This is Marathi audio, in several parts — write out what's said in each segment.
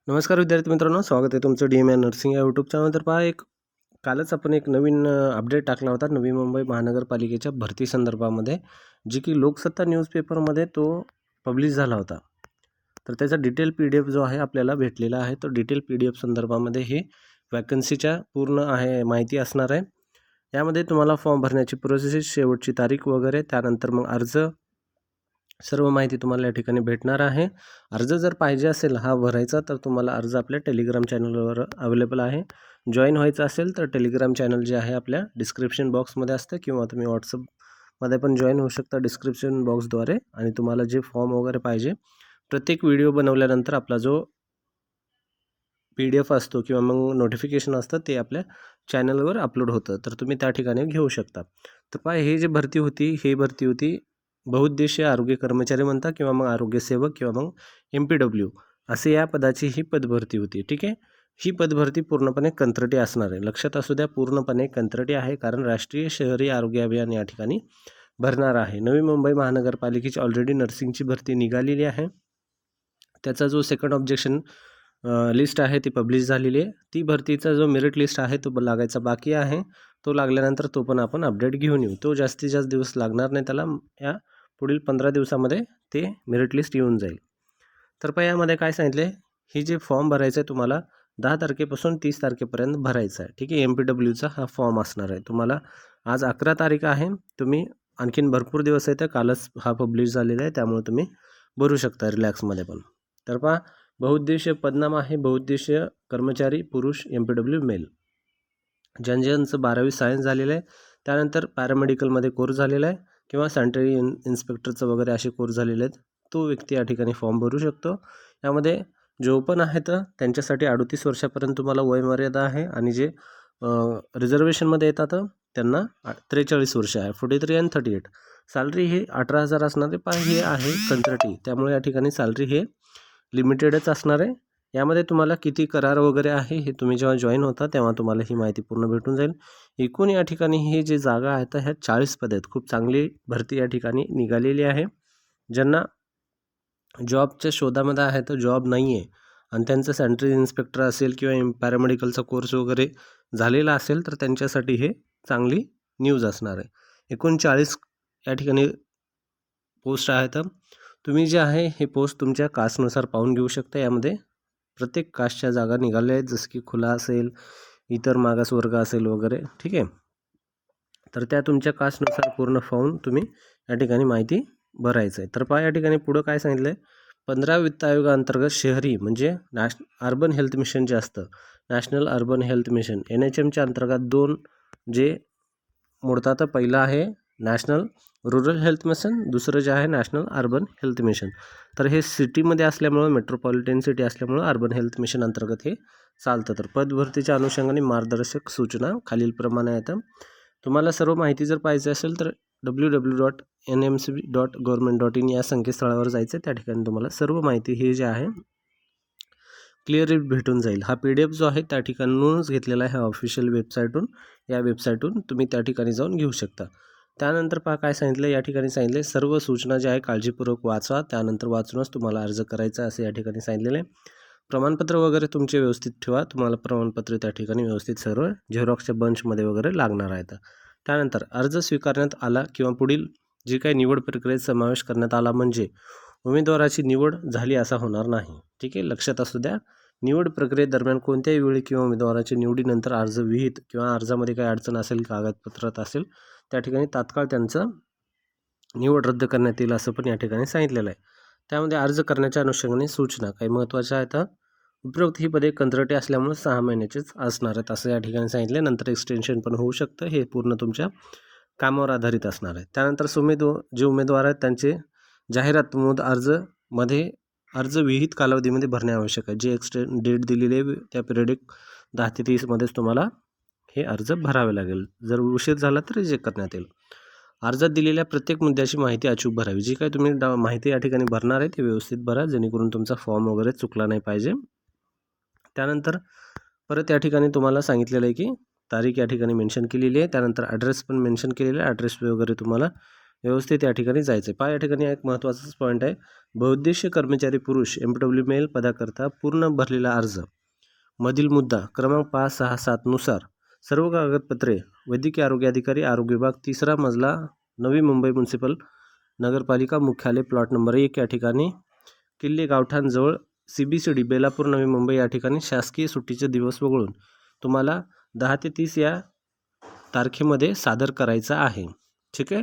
नमस्कार विद्यार्थी मित्रांनो, स्वागत आहे तुमचं DMI नर्सिंग या यूट्यूब चॅनल. तर पहा, कालच आपण एक नवीन अपडेट टाकला होता नवी मुंबई महानगरपालिकेच्या भरती संदर्भामध्ये, जी की लोकसत्ता न्यूजपेपरमध्ये तो पब्लिश झाला होता. तर त्याचा डिटेल PDF जो आहे आपल्याला भेटलेला आहे. तो डिटेल PDF संदर्भामध्ये हे वॅकन्सीच्या पूर्ण आहे माहिती असणार आहे. यामध्ये तुम्हाला फॉर्म भरण्याची प्रोसेस, शेवटची तारीख वगैरे, त्यानंतर मग अर्ज, सर्व माहिती तुम्हाला या ठिकाणी भेटणार आहे. अर्ज जर पाहिजे असेल हा भरायचा, तर तुम्हाला अर्ज आपल्या टेलिग्राम चॅनलवर अवेलेबल आहे. जॉईन व्हायचं असेल तर टेलिग्राम चॅनल जे आहे आपल्या डिस्क्रिप्शन बॉक्समध्ये असतं, किंवा तुम्ही व्हॉट्सअपमध्ये पण जॉईन होऊ शकता डिस्क्रिप्शन बॉक्सद्वारे. आणि तुम्हाला जे फॉर्म वगैरे पाहिजे, प्रत्येक व्हिडिओ बनवल्यानंतर आपला जो PDF असतो किंवा मग नोटिफिकेशन असतं ते आपल्या चॅनलवर अपलोड होतं, तर तुम्ही त्या ठिकाणी घेऊ शकता. तर पहा, हे जे भरती होती, ही भरती होती बहुउद्देशीय आरोग्य कर्मचारी म्हणता, किंवा मग आरोग्यसेवक, किंवा मग MPW असे या पदाची ही पदभरती होती. ठीक आहे. ही पदभरती पूर्णपणे कंत्राटी असणार आहे. लक्षात असू द्या, पूर्णपणे कंत्राटी आहे, कारण राष्ट्रीय शहरी आरोग्य अभियान या ठिकाणी भरणार आहे. नवी मुंबई महानगरपालिकेची ऑलरेडी नर्सिंगची भरती निघालेली आहे. त्याचा जो सेकंड ऑब्जेक्शन लिस्ट आहे ती पब्लिश झालेली आहे. ती भरतीचा जो मेरिट लिस्ट आहे तो लागायचा बाकी आहे. तो लागल्यानंतर तो पण आपण अपडेट घेऊन येऊ. तो जास्तीत जास्त दिवस लागणार नाही त्याला. या पुढील 15 दिवसामध्ये ते मेरिट लिस्ट येऊन जाईल. तर पहा, यामध्ये काय सांगितले, ही जे फॉर्म भरायचं आहे तुम्हाला 10 तारखेपासून 30 तारखेपर्यंत भरायचा आहे. ठीक आहे. MPWचा हा फॉर्म असणार आहे. तुम्हाला आज 11 तारीख आहे. तुम्ही आणखीन भरपूर दिवस आहे, तर कालच हा पब्लिश झालेला आहे, त्यामुळे तुम्ही भरू शकता रिलॅक्समध्ये पण. तर पहा, बहुउद्देशीय पदनाम आहे बहुउद्देशीय कर्मचारी पुरुष MPW मेल. ज्यांचं 12वी सायन्स झालेलं आहे, त्यानंतर पॅरामेडिकलमध्ये कोर्स झालेला आहे, किंवा सॅनिटरी इन्स्पेक्टरचं वगैरे असे कोर्स झालेले आहेत, तो व्यक्ती या ठिकाणी फॉर्म भरू शकतो. यामध्ये जे ओपन आहेत त्यांच्यासाठी 38 वर्षापर्यंत तुम्हाला वयमर्यादा आहे, आणि जे रिझर्वेशनमध्ये येतात त्यांना 43 वर्ष आहे, 43 आणि 38. सॅलरी हे 18,000 असणार आहे. पण हे आहे कंत्राटी, त्यामुळे या ठिकाणी सॅलरी हे लिमिटेडच असणार आहे. यामध्ये तुम्हाला किती करार वगैरे आहे हे तुम्ही जेव्हा जॉईन होता तेव्हा तुम्हाला ही माहिती पूर्ण भेटून जाईल. एकूण या ठिकाणी हे जे जागा आहेत ह्या 40 पद आहेत. खूप चांगली भरती या ठिकाणी निघालेली आहे. ज्यांना जॉबच्या शोधामध्ये आहे तर जॉब नाही आहे, आणि त्यांचं सॅनिटरी इन्स्पेक्टर असेल किंवा पॅरामेडिकलचा कोर्स वगैरे झालेला असेल, तर त्यांच्यासाठी हे चांगली न्यूज असणार आहे. एकूण 40 या ठिकाणी पोस्ट आहेत. तुम्ही जे आहे हे पोस्ट तुमच्या कास्टनुसार पाहून घेऊ शकता. यामध्ये प्रत्येक कास्टच्या जागा निघाल्या आहेत, जसं की खुला असेल, इतर मागासवर्ग असेल वगैरे. ठीक आहे. तर त्या तुमच्या कास्टनुसार पूर्ण पाहून तुम्ही या ठिकाणी माहिती भरायचं आहे. तर पहा, या ठिकाणी पुढं काय सांगितलं आहे, 15 वित्त आयोगाअंतर्गत शहरी म्हणजे अर्बन हेल्थ मिशन जे असतं, नॅशनल अर्बन हेल्थ मिशन NHMच्या अंतर्गत 2 जे मोडतात. पहिलं आहे नॅशनल रुरल हेल्थ मिशन, दुसरं जे आहे नॅशनल अर्बन हेल्थ मिशन. तर हे सिटीमध्ये असल्यामुळं, मेट्रोपॉलिटन सिटी असल्यामुळं अर्बन हेल्थ मिशन अंतर्गत हे चालतं. तर पदभरतीच्या अनुषंगाने मार्गदर्शक सूचना खालीलप्रमाणे आहेत. तुम्हाला सर्व माहिती जर पाहिजे असेल तर www.nmcb.government.in या संकेतस्थळावर जायचं. त्या ठिकाणी तुम्हाला सर्व माहिती हे जे आहे क्लिअरली भेटून जाईल. हा PDF जो आहे त्या ठिकाणूनच घेतलेला आहे, ऑफिशियल वेबसाईटून. या वेबसाईटून तुम्ही त्या ठिकाणी जाऊन घेऊ शकता. त्यानंतर पहा काय सांगितलं, या ठिकाणी सांगितले सर्व सूचना ज्या आहे काळजीपूर्वक वाचा, त्यानंतर वाचूनच तुम्हाला अर्ज करायचा असे या ठिकाणी सांगितलेलं आहे. प्रमाणपत्र वगैरे तुमचे व्यवस्थित ठेवा. तुम्हाला प्रमाणपत्र त्या ठिकाणी व्यवस्थित सर्व झेरॉक्सच्या बंचमध्ये वगैरे लागणार आहेत. त्यानंतर अर्ज स्वीकारण्यात आला किंवा पुढील जी काही निवड प्रक्रियेत समावेश करण्यात आला म्हणजे उमेदवाराची निवड झाली असा होणार नाही. ठीक आहे. लक्षात असू द्या, निवड प्रक्रियेदरम्यान कोणत्याही वेळी किंवा उमेदवाराच्या निवडीनंतर अर्ज विहित किंवा अर्जामध्ये काही अडचण असेल, कागदपत्रात असेल, त्या ठिकाणी तात्काळ त्यांचं निवड रद्द करण्यात येईल असं पण या ठिकाणी सांगितलेलं आहे. त्यामध्ये अर्ज करण्याच्या अनुषंगाने सूचना काही महत्त्वाच्या आहेत. उपरोक्त ही पदे कंत्राटी असल्यामुळे 6 महिन्याचेच असणार आहेत असं या ठिकाणी सांगितले. नंतर एक्सटेन्शन पण होऊ शकतं. हे पूर्ण तुमच्या कामावर आधारित असणार आहे. त्यानंतर जे उमेदवार आहेत त्यांचे जाहिरात नमूद अर्ज विहित कालावधीमध्ये भरणे आवश्यक आहे. जे डेट दिलेली आहे त्या पिरियडिक 10 ते 30 मध्येच तुम्हाला हे अर्ज भरावे लागेल. जर उशीर झाला तर रिजेक्ट करण्यात येईल. अर्जात दिलेल्या प्रत्येक मुद्द्याची माहिती अचूक भरावी. जी काही तुम्ही माहिती या ठिकाणी भरणार आहे ती व्यवस्थित भरा, जेणेकरून तुमचा फॉर्म वगैरे चुकला नाही पाहिजे. त्यानंतर परत या ठिकाणी तुम्हाला सांगितलेलं आहे की तारीख या ठिकाणी मेन्शन केलेली आहे. त्यानंतर ॲड्रेस पण मेन्शन केलेला आहे. ॲड्रेस वगैरे तुम्हाला व्यवस्थित या ठिकाणी जायचं आहे. या ठिकाणी एक महत्त्वाचाच पॉईंट आहे. बहुउद्देशीय कर्मचारी पुरुष MPW मेल पदाकरता पूर्ण भरलेला अर्ज मधील मुद्दा क्रमांक 5, 6, 7 नुसार सर्व कागदपत्रे वैद्यकीय आरोग्य अधिकारी आरोग्य विभाग 3रा मजला नवी मुंबई म्युनिसिपल नगरपालिका मुख्यालय प्लॉट नंबर 1 या ठिकाणी किल्ले गावठाणजवळ CBCD बेलापूर नवी मुंबई या ठिकाणी शासकीय सुट्टीचे दिवस वगळून तुम्हाला 10 ते 30 या तारखेमध्ये सादर करायचा आहे. ठीक आहे.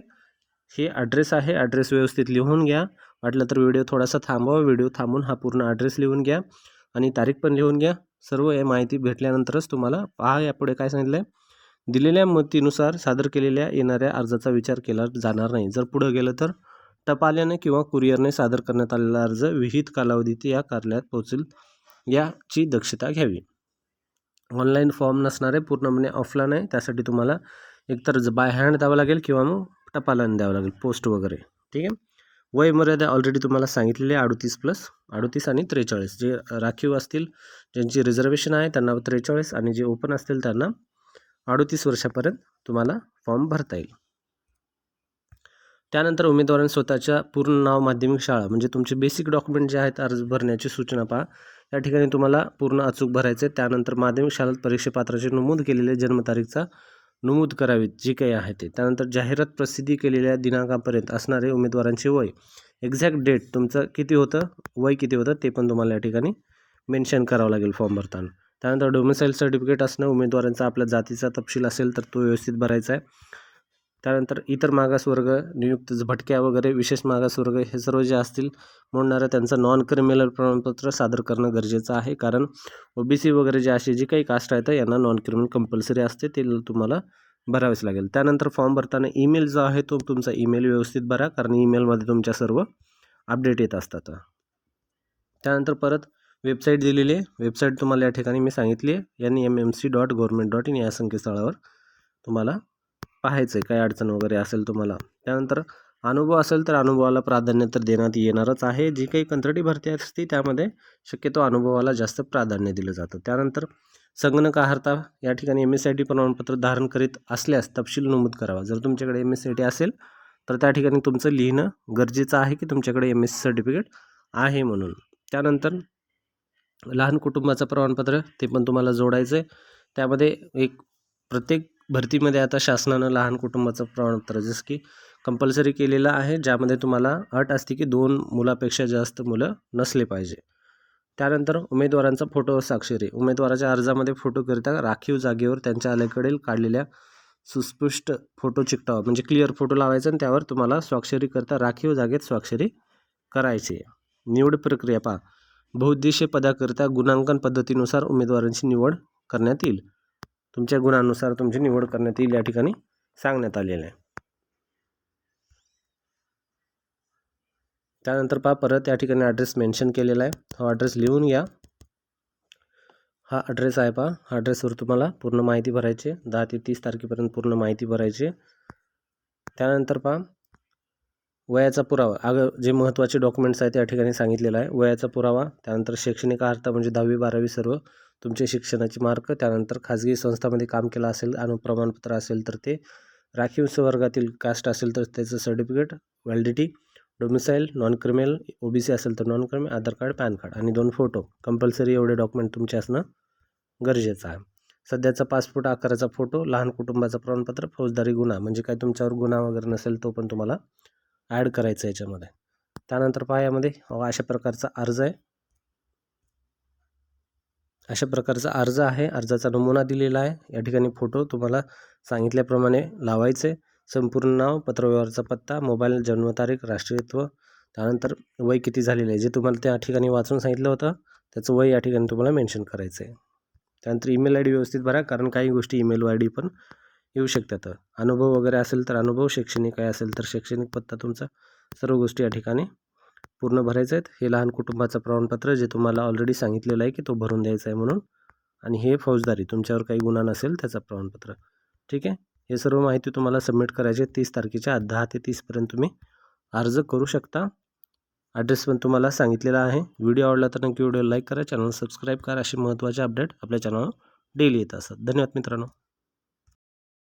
हे ॲड्रेस आहे. ॲड्रेस व्यवस्थित लिहून घ्या. वाटलं तर व्हिडिओ थोडासा थांबवा. व्हिडिओ थांबून हा पूर्ण ॲड्रेस लिहून घ्या आणि तारीख पण लिहून घ्या. सर्व या माहिती भेटल्यानंतरच तुम्हाला पहा यापुढे काय सांगितलं आहे. दिलेल्या मतीनुसार सादर केलेल्या येणाऱ्या अर्जाचा विचार केला जाणार नाही. जर पुढं गेलं तर टपाल्याने किंवा कुरिअरने सादर करण्यात आलेला अर्ज विहित कालावधीत या कार्यालयात पोहोचेल याची दक्षता घ्यावी. ऑनलाईन फॉर्म नसणारे पूर्णपणे ऑफलाईन आहे. त्यासाठी तुम्हाला एकतर बाय हँड द्यावं लागेल किंवा मग टपालाने द्यावं लागेल, पोस्ट वगैरे. ठीक आहे. वय मर्यादा ऑलरेडी तुम्हाला सांगितलेली आहे 38+ आणि 43. जे राखीव असतील ज्यांची रिझर्वेशन आहे त्यांना 43 आणि जे ओपन असतील त्यांना 38 वर्षापर्यंत तुम्हाला फॉर्म भरता येईल. त्यानंतर उमेदवारांनी स्वतःच्या पूर्ण नाव, माध्यमिक शाळा म्हणजे तुमचे बेसिक डॉक्युमेंट जे आहेत अर्ज भरण्याची सूचना पहा. या ठिकाणी तुम्हाला पूर्ण अचूक भरायचं आहे. त्यानंतर माध्यमिक शाळेत परीक्षेपात्राची नमूद केलेल्या जन्मतारीखचा नमूद करावीत जी काही आहे ते. त्यानंतर जाहिरात प्रसिद्धी केलेल्या दिनांकापर्यंत असणारे उमेदवारांचे वय, एक्झॅक्ट डेट तुमचं किती होतं, वय किती होतं ते पण तुम्हाला या ठिकाणी मेन्शन करावं लागेल फॉर्म भरताना. त्यानंतर डोमिसाईल सर्टिफिकेट असणं, उमेदवारांचा आपल्या जातीचा तपशील असेल तर तो व्यवस्थित भरायचा आहे. त्यानंतर इतर मागासवर्ग, नियुक्त भटक्या वगैरे, विशेष मागासवर्ग हे सर्व जे असतील म्हणणारं त्यांचं नॉन क्रिमिनल प्रमाणपत्र सादर करणं गरजेचं आहे. कारण OBC वगैरे जे असे जी काही कास्ट आहेत यांना नॉन क्रिमिनल कंपल्सरी असते, ते तुम्हाला भरावेच लागेल. त्यानंतर फॉर्म भरताना ईमेल जो आहे तो तुमचा ईमेल व्यवस्थित भरा, कारण ईमेलमध्ये तुमच्या सर्व अपडेट येत असतात. त्यानंतर परत वेबसाईट दिलेली आहे. वेबसाईट तुम्हाला या ठिकाणी मी सांगितली आहे NEMMC.government.in या संकेतस्थळावर तुम्हाला पाहायचं आहे. काही अडचण वगैरे असेल तुम्हाला. त्यानंतर अनुभव असेल तर अनुभवाला प्राधान्य तर देण्यात येणारच आहे. जी काही कंत्राटी भरती असते त्यामध्ये शक्यतो अनुभवाला जास्त प्राधान्य दिलं जातं. त्यानंतर संगणकार्हता या ठिकाणी MSCIT प्रमाणपत्र धारण करीत असल्यास तपशील नमूद करावा. जर तुमच्याकडे MSCIT असेल तर त्या ठिकाणी तुमचं लिहिणं गरजेचं आहे की तुमच्याकडे MSc सर्टिफिकेट आहे म्हणून. त्यानंतर लहान कुटुंबाचं प्रमाणपत्र ते पण तुम्हाला जोडायचं आहे. त्यामध्ये एक प्रत्येक भरतीमध्ये आता शासनानं लहान कुटुंबाचं प्रमाणपत्र जसं की कंपल्सरी केलेलं आहे, ज्यामध्ये तुम्हाला अट असते की 2 मुलापेक्षा जास्त मुलं नसले पाहिजे. त्यानंतर उमेदवारांचा फोटो व स्वाक्षरी. उमेदवाराच्या अर्जामध्ये फोटोकरिता राखीव जागेवर त्यांच्या अलीकडील काढलेल्या सुस्पष्ट फोटो चिकटावा, म्हणजे क्लिअर फोटो लावायचा आणि त्यावर तुम्हाला स्वाक्षरी करता राखीव जागेत स्वाक्षरी करायची. निवड प्रक्रिया पहा. बहुउद्देशीय पदाकरिता गुणांकन पद्धतीनुसार उमेदवारांची निवड करण्यात येईल. तुमच्या गुणांनुसार तुमची निवड करण्यात येईल या ठिकाणी सांगण्यात आलेलं आहे. त्यानंतर पहा परत या ठिकाणी ॲड्रेस मेन्शन केलेला आहे. हा ॲड्रेस लिहून घ्या. हा ॲड्रेस आहे पहा. हा ॲड्रेसवर तुम्हाला पूर्ण माहिती भरायची आहे. 10 ते 30 तारखेपर्यंत पूर्ण माहिती भरायची आहे. त्यानंतर पहा वयाचा पुरावा. जे महत्त्वाचे डॉक्युमेंट्स आहेत या ठिकाणी सांगितलेलं आहे. वयाचा पुरावा, त्यानंतर शैक्षणिक अर्हता म्हणजे 10वी 12वी सर्व तुमचे शिक्षणाचे मार्क, त्यानंतर खाजगी संस्थांमध्ये काम केलं असेल आणि प्रमाणपत्र असेल तर ते, राखीव वर्गातील कास्ट असेल तर त्याचं certificate, validity, domicile, non criminal, OBC असेल तर नॉन क्रिमिनल, आधार कार्ड, पॅन कार्ड आणि 2 फोटो कंपल्सरी. एवढे डॉक्युमेंट तुमचे असणं गरजेचं आहे. सध्याचा पासपोर्ट आकाराचा फोटो, लहान कुटुंबाचं प्रमाणपत्र, फौजदारी गुन्हा म्हणजे काय तुमच्यावर गुन्हा वगैरे नसेल तो पण तुम्हाला ॲड करायचं याच्यामध्ये. त्यानंतर पहा यामध्ये अशा प्रकारचा अर्ज आहे. अशा प्रकारचा अर्ज आहे. अर्जाचा नमुना दिलेला आहे. या ठिकाणी फोटो तुम्हाला सांगितल्याप्रमाणे लावायचे. संपूर्ण नाव, पत्रव्यवहाराचा पत्ता, मोबाईल, जन्मतारीख, राष्ट्रीयत्व, त्यानंतर वय किती झालेलं आहे जे तुम्हाला त्या ठिकाणी वाचून सांगितलं होतं त्याचं वय या ठिकाणी तुम्हाला मेन्शन करायचं आहे. त्यानंतर ईमेल ID व्यवस्थित भरा, कारण काही गोष्टी ईमेल ID पण येऊ शकतात. अनुभव वगैरे असेल तर अनुभव, शैक्षणिक काय असेल तर शैक्षणिक पत्ता तुमचा, सर्व गोष्टी या ठिकाणी पूर्ण भरायचं आहेत. हे लहान कुटुंबाचं प्रमाणपत्र जे तुम्हाला ऑलरेडी सांगितलेलं आहे की तो भरून द्यायचा आहे म्हणून, आणि हे फौजदारी तुमच्यावर काही गुन्हा नसेल त्याचं प्रमाणपत्र. ठीक आहे. हे सर्व माहिती तुम्हाला सबमिट करायची आहे. 30 तारखेच्या आत 10 ते 30पर्यंत तुम्ही अर्ज करू शकता. ॲड्रेस पण तुम्हाला सांगितलेला आहे. व्हिडिओ आवडला तर नक्की व्हिडिओ लाईक करा, चॅनल सबस्क्राईब करा. असे महत्त्वाचे अपडेट आपल्या चॅनलवर डेली येत असतात. धन्यवाद मित्रांनो.